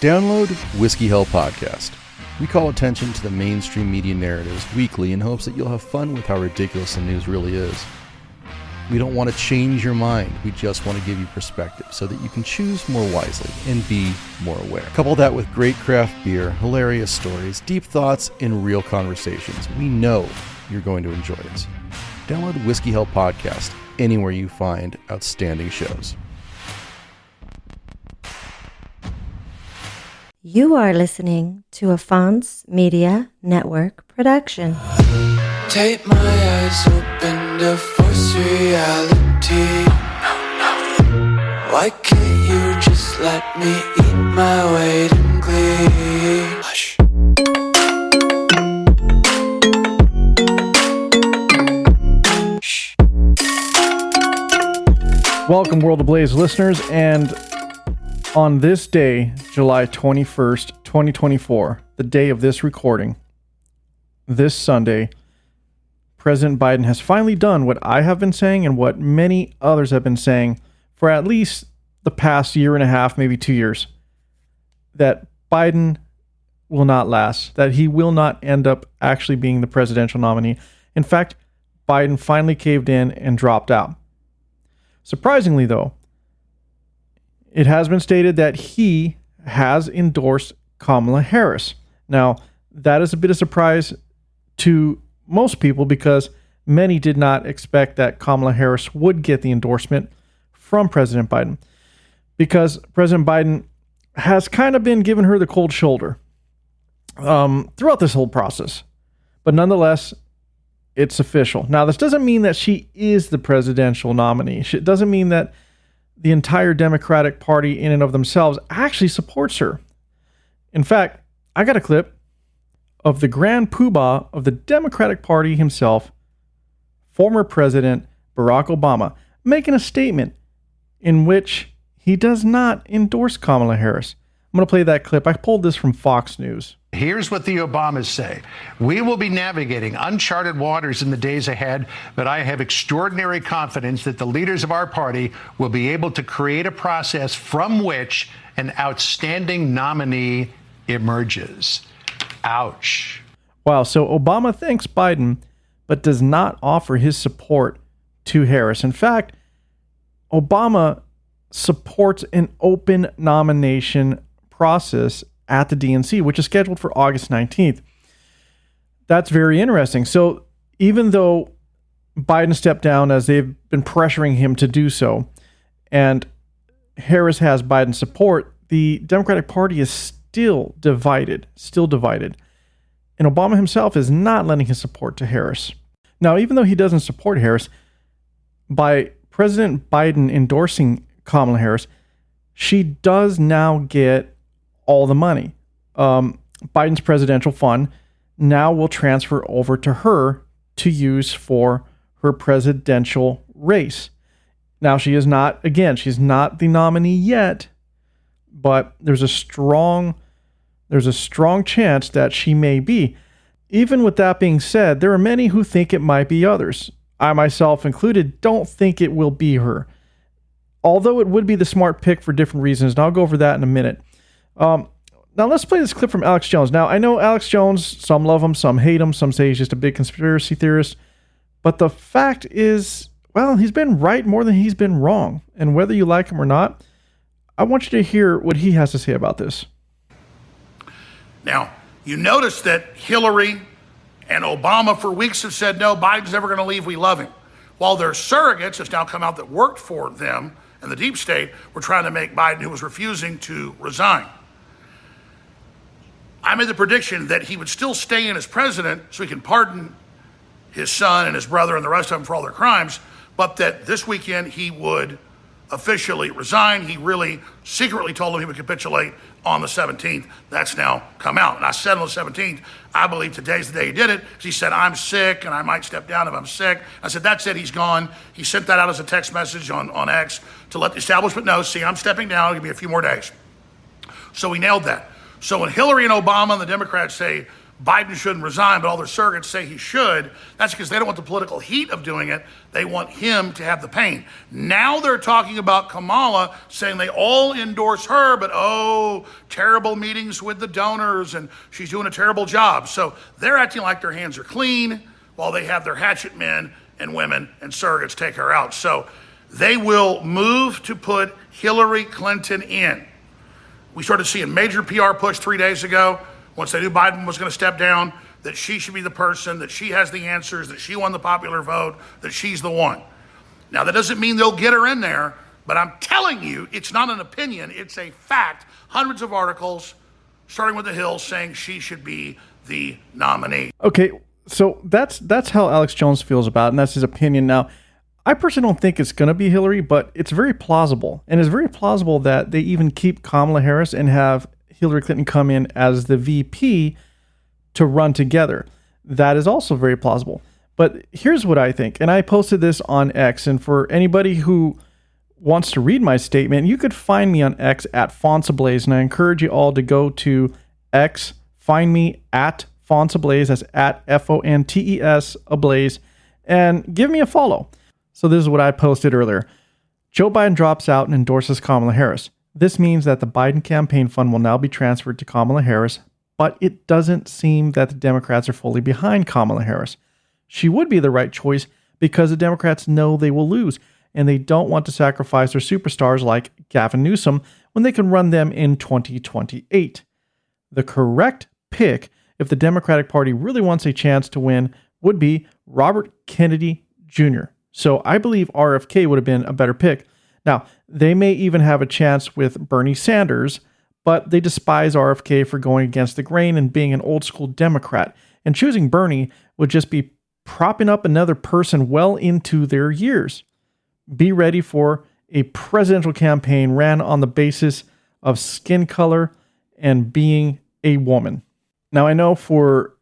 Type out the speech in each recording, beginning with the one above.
Download Whiskey Hell Podcast. We call attention to the mainstream media narratives weekly in hopes that you'll have fun with how ridiculous the news really is. We don't want to change your mind. We just want to give you perspective so that you can choose more wisely and be more aware. Couple that with great craft beer, hilarious stories, deep thoughts, and real conversations. We know you're going to enjoy it. Download Whiskey Hell Podcast anywhere you find outstanding shows. You are listening to a Fonz Media Network production. Take my eyes open to force reality. Why can't you just let me eat my weight in glee? Hush. Welcome, World Ablaze listeners, and on this day, July 21st, 2024, the day of this recording, this Sunday, President Biden has finally done what I have been saying and what many others have been saying for at least the past year and a half, maybe 2 years, that Biden will not last, that he will not end up actually being the presidential nominee. In fact, Biden finally caved in and dropped out. Surprisingly, though, it has been stated that he has endorsed Kamala Harris. Now, that is a bit of a surprise to most people because many did not expect that Kamala Harris would get the endorsement from President Biden, because President Biden has kind of been giving her the cold shoulder throughout this whole process. But nonetheless, it's official. Now, this doesn't mean that she is the presidential nominee. It doesn't mean that the entire Democratic Party in and of themselves actually supports her. In fact, I got a clip of the grand poobah of the Democratic Party himself, former President Barack Obama, making a statement in which he does not endorse Kamala Harris. I'm going to play that clip. I pulled this from Fox News. Here's what the Obamas say. We will be navigating uncharted waters in the days ahead, but I have extraordinary confidence that the leaders of our party will be able to create a process from which an outstanding nominee emerges. Ouch. Wow, so Obama thanks Biden, but does not offer his support to Harris. In fact, Obama supports an open nomination process at the DNC, which is scheduled for August 19th. That's very interesting. So even though Biden stepped down, as they've been pressuring him to do so, and Harris has Biden's support, the Democratic Party is still divided. And Obama himself is not lending his support to Harris. Now, even though he doesn't support Harris, by President Biden endorsing Kamala Harris, she does now get all the money. Biden's presidential fund now will transfer over to her to use for her presidential race. Now, she's not the nominee yet, but there's a strong chance that she may be. Even with that being said, there are many who think it might be others. I myself included don't think it will be her, although it would be the smart pick for different reasons, and I'll go over that in a minute. Now let's play this clip from Alex Jones. Now, I know Alex Jones, some love him, some hate him, some say he's just a big conspiracy theorist, but the fact is, well, he's been right more than he's been wrong, and whether you like him or not, I want you to hear what he has to say about this. Now, you notice that Hillary and Obama for weeks have said, no, Biden's never going to leave, we love him. While their surrogates has now come out that worked for them and the deep state were trying to make Biden, who was refusing to resign. I made the prediction that he would still stay in as president so he can pardon his son and his brother and the rest of them for all their crimes, but that this weekend he would officially resign. He really secretly told them he would capitulate on the 17th. That's now come out. And I said on the 17th, I believe today's the day he did it. He said, I'm sick and I might step down if I'm sick. I said, that's it, he's gone. He sent that out as a text message on X to let the establishment know, see, I'm stepping down, give me a few more days. So we nailed that. So when Hillary and Obama and the Democrats say Biden shouldn't resign, but all their surrogates say he should. That's because they don't want the political heat of doing it. They want him to have the pain. Now they're talking about Kamala, saying they all endorse her, but terrible meetings with the donors, and she's doing a terrible job. So they're acting like their hands are clean while they have their hatchet men and women and surrogates take her out. So they will move to put Hillary Clinton in. We started seeing major PR push 3 days ago, once they knew Biden was going to step down, that she should be the person, that she has the answers, that she won the popular vote, that she's the one. Now, that doesn't mean they'll get her in there, but I'm telling you, it's not an opinion, it's a fact. Hundreds of articles, starting with The Hill, saying she should be the nominee. Okay, so that's how Alex Jones feels about it, and that's his opinion. Now, I personally don't think it's going to be Hillary, but it's very plausible. And it's very plausible that they even keep Kamala Harris and have Hillary Clinton come in as the VP to run together. That is also very plausible. But here's what I think, and I posted this on X, and for anybody who wants to read my statement, you could find me on X at FontsAblaze, and I encourage you all to go to X, find me at FontsAblaze, that's at FONTES Ablaze, and give me a follow. So this is what I posted earlier. Joe Biden drops out and endorses Kamala Harris. This means that the Biden campaign fund will now be transferred to Kamala Harris, but it doesn't seem that the Democrats are fully behind Kamala Harris. She would be the right choice because the Democrats know they will lose, and they don't want to sacrifice their superstars like Gavin Newsom when they can run them in 2028. The correct pick, if the Democratic Party really wants a chance to win, would be Robert Kennedy Jr. So I believe RFK would have been a better pick. Now, they may even have a chance with Bernie Sanders, but they despise RFK for going against the grain and being an old school Democrat. And choosing Bernie would just be propping up another person well into their years. Be ready for a presidential campaign ran on the basis of skin color and being a woman. Now, I know for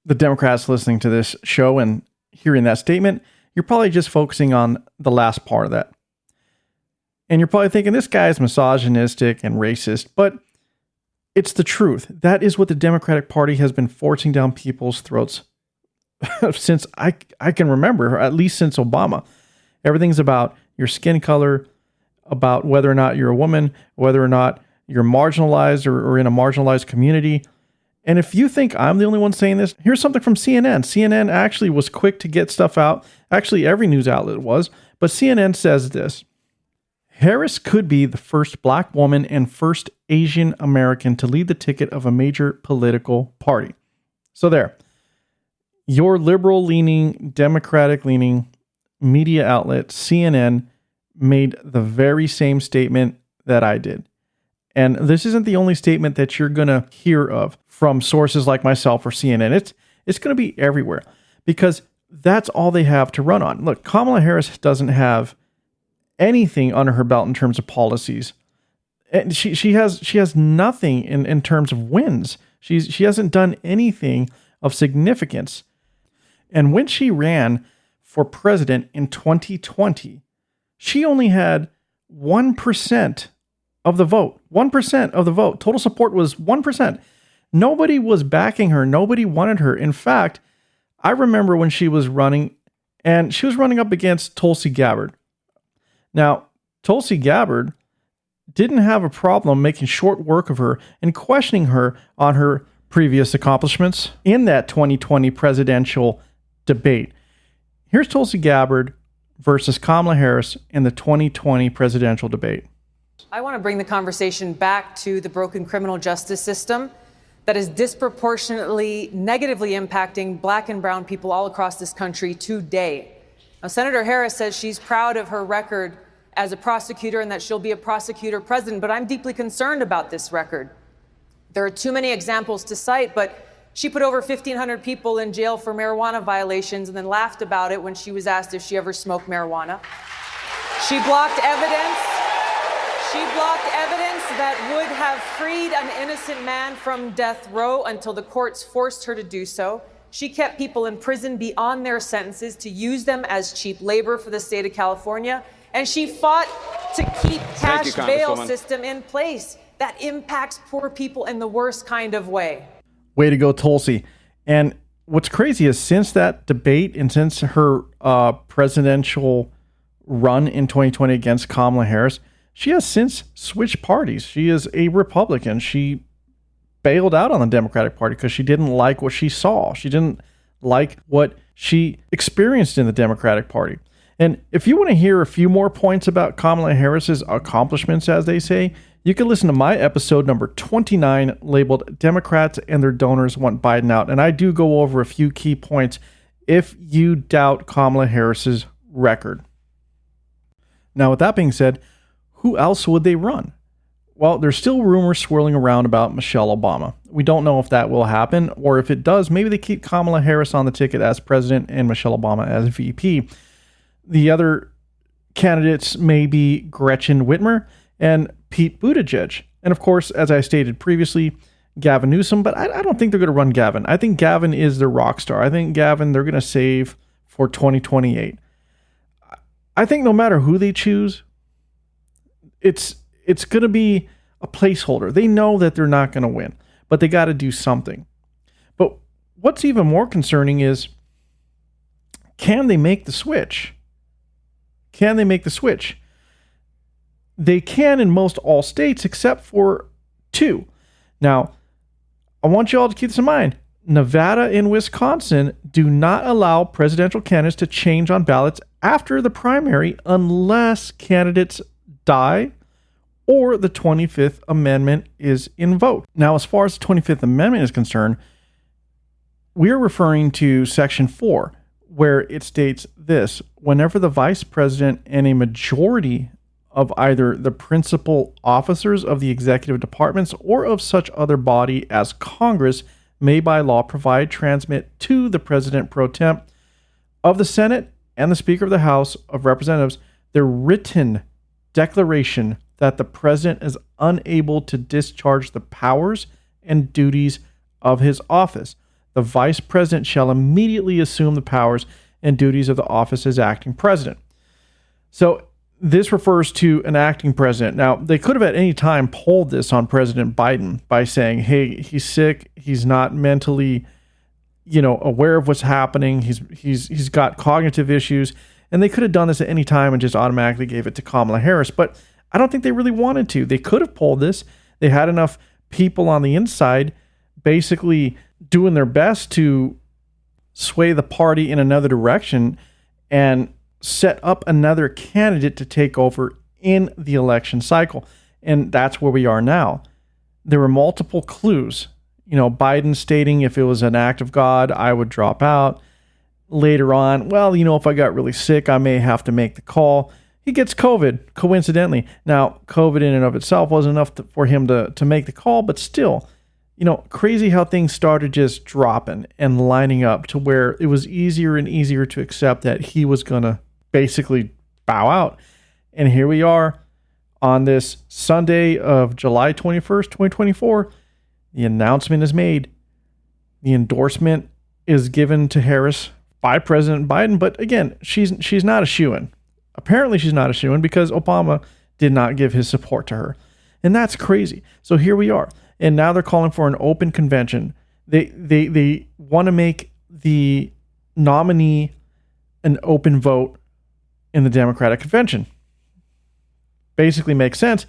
the Democrats listening to this show and hearing that statement, you're probably just focusing on the last part of that. And you're probably thinking this guy is misogynistic and racist, but it's the truth. That is what the Democratic Party has been forcing down people's throats since I can remember, or at least since Obama. Everything's about your skin color, about whether or not you're a woman, whether or not you're marginalized or in a marginalized community. And if you think I'm the only one saying this, here's something from CNN. CNN actually was quick to get stuff out. Actually, every news outlet was. But CNN says this: Harris could be the first black woman and first Asian American to lead the ticket of a major political party. So there. Your liberal-leaning, Democratic-leaning media outlet, CNN, made the very same statement that I did. And this isn't the only statement that you're going to hear of from sources like myself or CNN. It's going to be everywhere because that's all they have to run on. Look, Kamala Harris doesn't have anything under her belt in terms of policies. And she has nothing in terms of wins. She hasn't done anything of significance. And when she ran for president in 2020, she only had 1% of the vote. 1% of the vote. Total support was 1%. Nobody was backing her. Nobody wanted her. In fact, I remember when she was running, and she was running up against Tulsi Gabbard. Now, Tulsi Gabbard didn't have a problem making short work of her and questioning her on her previous accomplishments in that 2020 presidential debate. Here's Tulsi Gabbard versus Kamala Harris in the 2020 presidential debate. I want to bring the conversation back to the broken criminal justice system that is disproportionately negatively impacting black and brown people all across this country today. Now, Senator Harris says she's proud of her record as a prosecutor and that she'll be a prosecutor president, but I'm deeply concerned about this record. There are too many examples to cite, but she put over 1,500 people in jail for marijuana violations and then laughed about it when she was asked if she ever smoked marijuana. She blocked evidence. She blocked evidence that would have freed an innocent man from death row until the courts forced her to do so. She kept people in prison beyond their sentences to use them as cheap labor for the state of California. And she fought to keep cash bail system in place that impacts poor people in the worst kind of way. Way to go, Tulsi. And what's crazy is since that debate and since her presidential run in 2020 against Kamala Harris, she has since switched parties. She is a Republican. She bailed out on the Democratic Party because she didn't like what she saw. She didn't like what she experienced in the Democratic Party. And if you want to hear a few more points about Kamala Harris's accomplishments, as they say, you can listen to my episode number 29 labeled Democrats and Their Donors Want Biden Out. And I do go over a few key points if you doubt Kamala Harris's record. Now, with that being said, who else would they run? Well, there's still rumors swirling around about Michelle Obama. We don't know if that will happen, or if it does, maybe they keep Kamala Harris on the ticket as president and Michelle Obama as VP. The other candidates may be Gretchen Whitmer and Pete Buttigieg. And of course, as I stated previously, Gavin Newsom, but I don't think they're going to run Gavin. I think Gavin is their rock star. I think Gavin, they're going to save for 2028. I think no matter who they choose, it's going to be a placeholder. They know that they're not going to win, but they got to do something. But what's even more concerning is, can they make the switch? Can they make the switch? They can in most all states except for 2. Now, I want you all to keep this in mind. Nevada and Wisconsin do not allow presidential candidates to change on ballots after the primary unless candidates die or the 25th Amendment is invoked. Now, as far as the 25th Amendment is concerned, we're referring to Section 4, where it states this: whenever the vice president and a majority of either the principal officers of the executive departments or of such other body as Congress may by law provide, transmit to the president pro temp of the Senate and the Speaker of the House of Representatives their written declaration that the president is unable to discharge the powers and duties of his office, the vice president shall immediately assume the powers and duties of the office as acting president. So this refers to an acting president. Now, they could have at any time pulled this on President Biden by saying, hey, he's sick, he's not mentally, aware of what's happening, he's got cognitive issues, and they could have done this at any time and just automatically gave it to Kamala Harris. But I don't think they really wanted to. They could have pulled this. They had enough people on the inside basically doing their best to sway the party in another direction and set up another candidate to take over in the election cycle. And that's where we are now. There were multiple clues. Biden stating if it was an act of God, I would drop out. Later on, if I got really sick, I may have to make the call. He gets COVID, coincidentally. Now, COVID in and of itself wasn't enough for him to make the call, but still, crazy how things started just dropping and lining up to where it was easier and easier to accept that he was going to basically bow out. And here we are on this Sunday of July 21st, 2024. The announcement is made. The endorsement is given to Harris by President Biden. But again, she's not a shoo-in. Apparently she's not a shoo-in because Obama did not give his support to her. And that's crazy. So here we are. And now they're calling for an open convention. They want to make the nominee an open vote in the Democratic convention. Basically makes sense.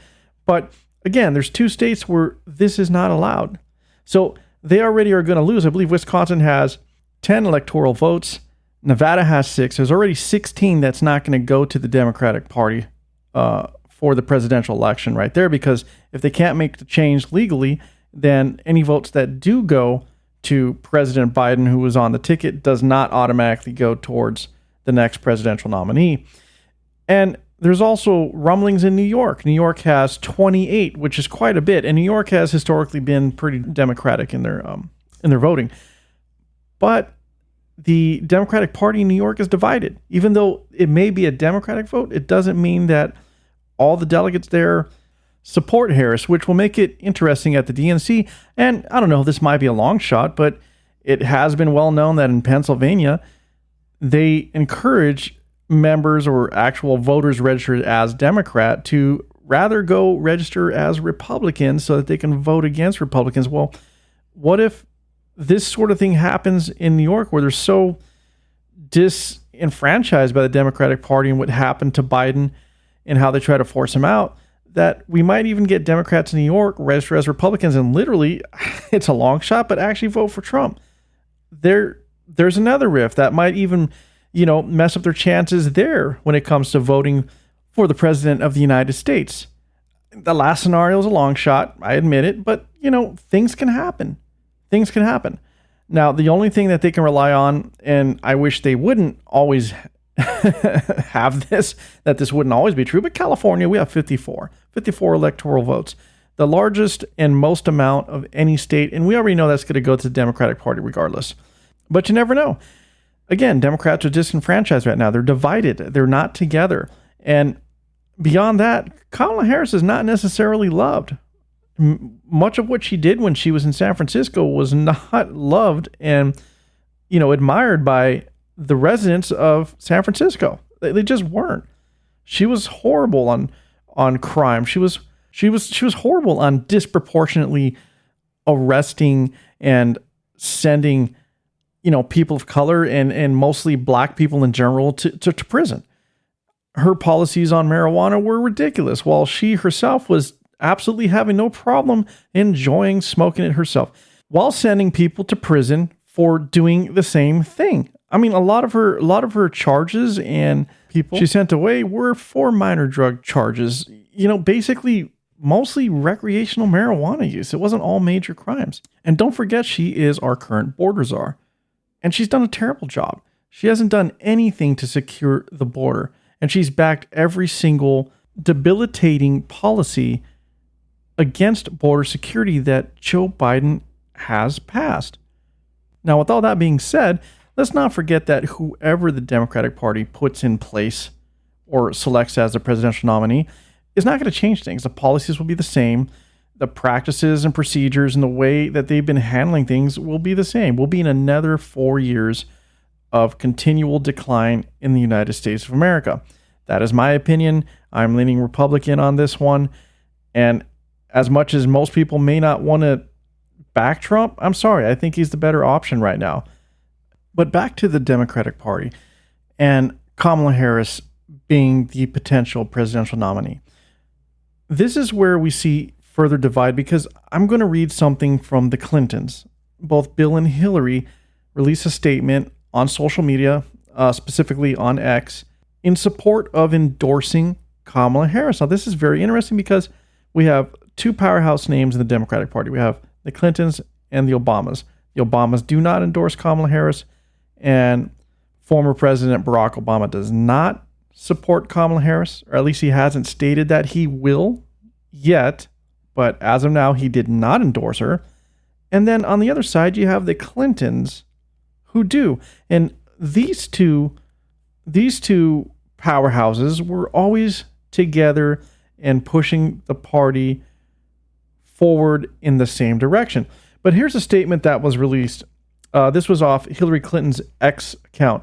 But again, there's 2 states where this is not allowed. So they already are going to lose. I believe Wisconsin has 10 electoral votes. Nevada has 6. There's already 16 that's not going to go to the Democratic Party for the presidential election right there, because if they can't make the change legally, then any votes that do go to President Biden, who was on the ticket, does not automatically go towards the next presidential nominee. And there's also rumblings in New York. New York has 28, which is quite a bit, and New York has historically been pretty Democratic in their voting. But the Democratic Party in New York is divided. Even though it may be a Democratic vote, it doesn't mean that all the delegates there support Harris, which will make it interesting at the DNC. And I don't know, this might be a long shot, but it has been well known that in Pennsylvania, they encourage members or actual voters registered as Democrat to rather go register as Republicans so that they can vote against Republicans. Well, what if this sort of thing happens in New York, where they're so disenfranchised by the Democratic Party and what happened to Biden and how they try to force him out, that we might even get Democrats in New York register as Republicans and literally, it's a long shot, but actually vote for Trump. There's another rift that might even, mess up their chances there when it comes to voting for the president of the United States. The last scenario is a long shot, I admit it, but things can happen. Things can happen. Now, the only thing that they can rely on, and I wish they wouldn't always have this, that this wouldn't always be true, but California, we have 54 electoral votes, the largest and most amount of any state, and we already know that's going to go to the Democratic Party regardless. But you never know. Again, Democrats are disenfranchised right now. They're divided. They're not together. And beyond that, Kamala Harris is not necessarily loved. Much of what she did when she was in San Francisco was not loved and, admired by the residents of San Francisco. They just weren't. She was horrible on crime. She was horrible on disproportionately arresting and sending, people of color and mostly black people in general to prison. Her policies on marijuana were ridiculous, while she herself was absolutely having no problem enjoying smoking it herself, while sending people to prison for doing the same thing. I mean, a lot of her charges and people she sent away were for minor drug charges, basically mostly recreational marijuana use. It wasn't all major crimes. And don't forget, she is our current border czar. And she's done a terrible job. She hasn't done anything to secure the border. And she's backed every single debilitating policy against border security that Joe Biden has passed. Now, with all that being said, let's not forget that whoever the Democratic Party puts in place or selects as the presidential nominee is not going to change things. The policies will be the same. The practices and procedures and the way that they've been handling things will be the same. We'll be in another 4 years of continual decline in the United States of America. That is my opinion. I'm leaning Republican on this one. And as much as most people may not want to back Trump, I'm sorry, I think he's the better option right now. But back to the Democratic Party and Kamala Harris being the potential presidential nominee. This is where we see further divide, because I'm going to read something from the Clintons. Both Bill and Hillary released a statement on social media, specifically on X, in support of endorsing Kamala Harris. Now, this is very interesting because we have two powerhouse names in the Democratic Party. We have the Clintons and the Obamas. The Obamas do not endorse Kamala Harris, and former President Barack Obama does not support Kamala Harris, or at least he hasn't stated that he will yet, but as of now, he did not endorse her. And then on the other side, you have the Clintons who do. And these two powerhouses were always together and pushing the party forward in the same direction. But here's a statement that was released. This was off Hillary Clinton's X account.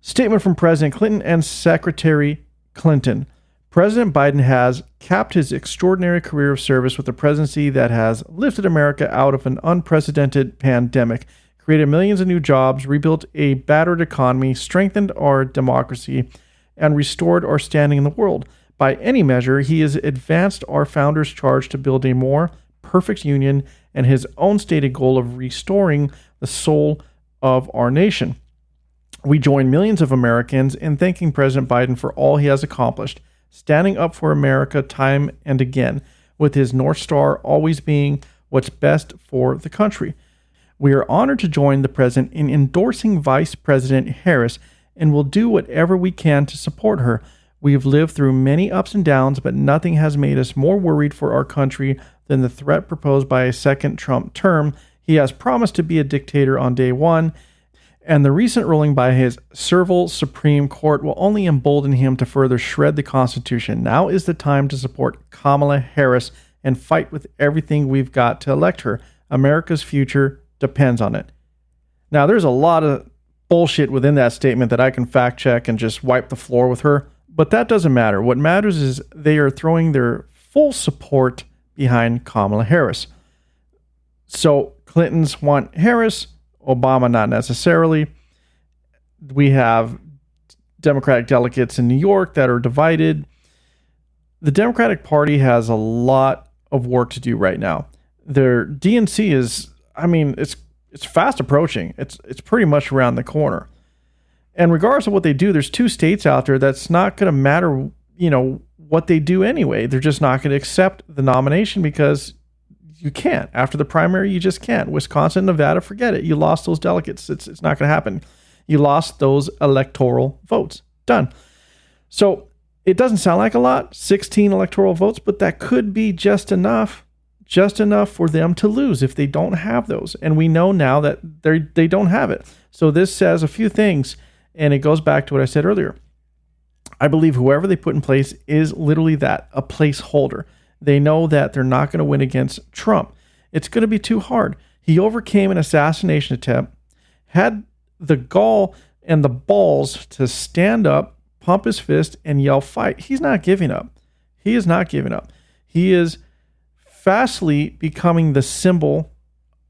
Statement from President Clinton and Secretary Clinton. President Biden has capped his extraordinary career of service with a presidency that has lifted America out of an unprecedented pandemic, created millions of new jobs, rebuilt a battered economy, strengthened our democracy, and restored our standing in the world. By any measure, he has advanced our founders' charge to build a more perfect union and his own stated goal of restoring the soul of our nation. We join millions of Americans in thanking President Biden for all he has accomplished, standing up for America time and again, with his North Star always being what's best for the country. We are honored to join the President in endorsing Vice President Harris and will do whatever we can to support her. We have lived through many ups and downs, but nothing has made us more worried for our country than the threat proposed by a second Trump term. He has promised to be a dictator on day one, and the recent ruling by his servile Supreme Court will only embolden him to further shred the Constitution. Now is the time to support Kamala Harris and fight with everything we've got to elect her. America's future depends on it. Now, there's a lot of bullshit within that statement that I can fact check and just wipe the floor with her, but that doesn't matter. What matters is they are throwing their full support behind Kamala Harris. So Clintons want Harris, Obama not necessarily. We have Democratic delegates in New York that are divided. The Democratic Party has a lot of work to do right now. Their DNC is, it's fast approaching. It's pretty much around the corner. And regardless of what they do, there's 2 states out there that's not going to matter, what they do anyway. They're just not going to accept the nomination because you can't. After the primary, you just can't. Wisconsin, Nevada, forget it. You lost those delegates. It's not going to happen. You lost those electoral votes. Done. So it doesn't sound like a lot, 16 electoral votes, but that could be just enough for them to lose if they don't have those. And we know now that they don't have it. So this says a few things, and it goes back to what I said earlier. I believe whoever they put in place is literally that, a placeholder. They know that they're not going to win against Trump. It's going to be too hard. He overcame an assassination attempt, had the gall and the balls to stand up, pump his fist, and yell, fight. He's not giving up. He is not giving up. He is fastly becoming the symbol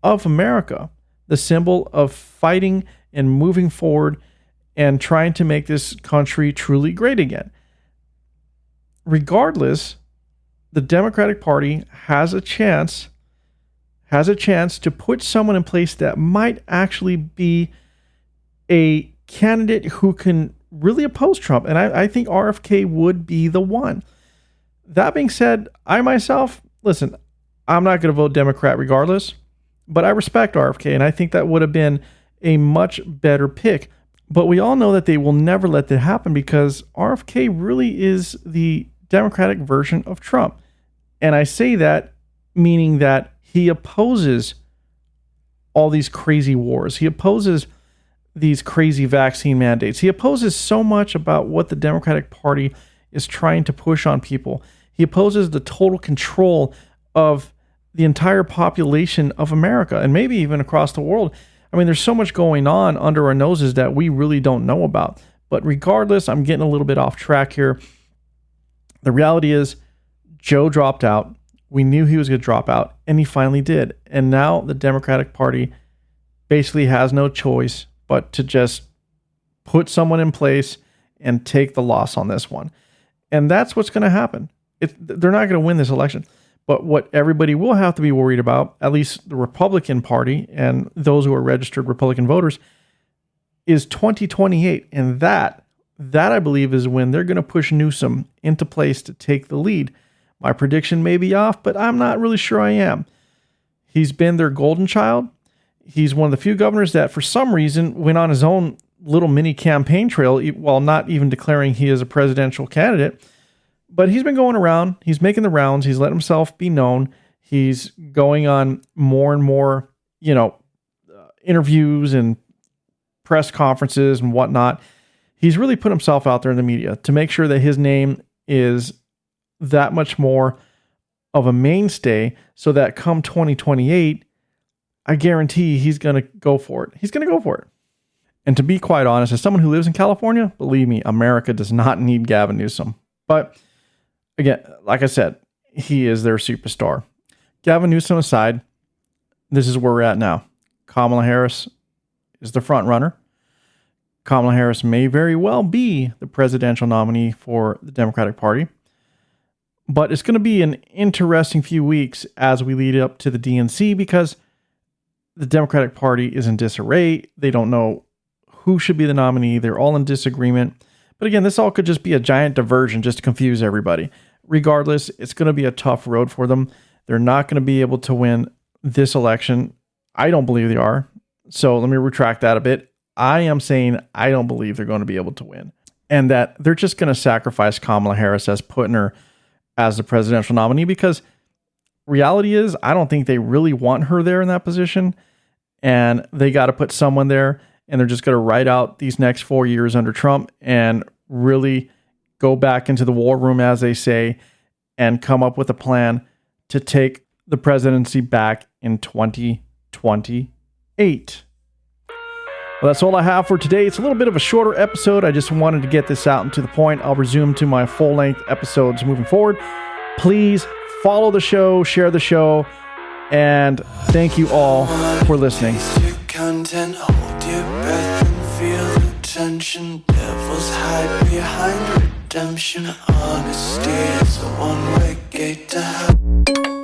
of America, the symbol of fighting and moving forward and trying to make this country truly great again. Regardless, the Democratic Party has a chance to put someone in place that might actually be a candidate who can really oppose Trump. And I think RFK would be the one. That being said, I myself, listen, I'm not going to vote Democrat regardless, but I respect RFK, and I think that would have been a much better pick. But we all know that they will never let that happen because RFK really is the Democratic version of Trump. And I say that meaning that he opposes all these crazy wars. He opposes these crazy vaccine mandates. He opposes so much about what the Democratic Party is trying to push on people. He opposes the total control of the entire population of America and maybe even across the world. There's so much going on under our noses that we really don't know about. But regardless, I'm getting a little bit off track here. The reality is Joe dropped out. We knew he was going to drop out, and he finally did. And now the Democratic Party basically has no choice but to just put someone in place and take the loss on this one. And that's what's going to happen. They're not going to win this election. But what everybody will have to be worried about, at least the Republican Party and those who are registered Republican voters, is 2028. And that I believe is when they're going to push Newsom into place to take the lead. My prediction may be off, but I'm not really sure I am. He's been their golden child. He's one of the few governors that for some reason went on his own little mini campaign trail while not even declaring he is a presidential candidate. But he's been going around. He's making the rounds. He's let himself be known. He's going on more and more, interviews and press conferences and whatnot. He's really put himself out there in the media to make sure that his name is that much more of a mainstay so that come 2028, I guarantee he's going to go for it. He's going to go for it. And to be quite honest, as someone who lives in California, believe me, America does not need Gavin Newsom. But again, like I said, he is their superstar. Gavin Newsom aside, this is where we're at now. Kamala Harris is the front runner. Kamala Harris may very well be the presidential nominee for the Democratic Party. But it's going to be an interesting few weeks as we lead up to the DNC because the Democratic Party is in disarray. They don't know who should be the nominee. They're all in disagreement. But again, this all could just be a giant diversion just to confuse everybody. Regardless, it's going to be a tough road for them. They're not going to be able to win this election. I don't believe they are. So let me retract that a bit. I am saying I don't believe they're going to be able to win. And that they're just going to sacrifice Kamala Harris as putting her as the presidential nominee because reality is I don't think they really want her there in that position. And they got to put someone there. And they're just going to ride out these next 4 years under Trump and really go back into the war room, as they say, and come up with a plan to take the presidency back in 2028. Well, that's all I have for today. It's a little bit of a shorter episode. I just wanted to get this out and to the point. I'll resume to my full-length episodes moving forward. Please follow the show, share the show, And thank you all for listening. Taste your content, hold your breath and feel the tension. Devils hide behind redemption. Honesty is a one-way gate to hell.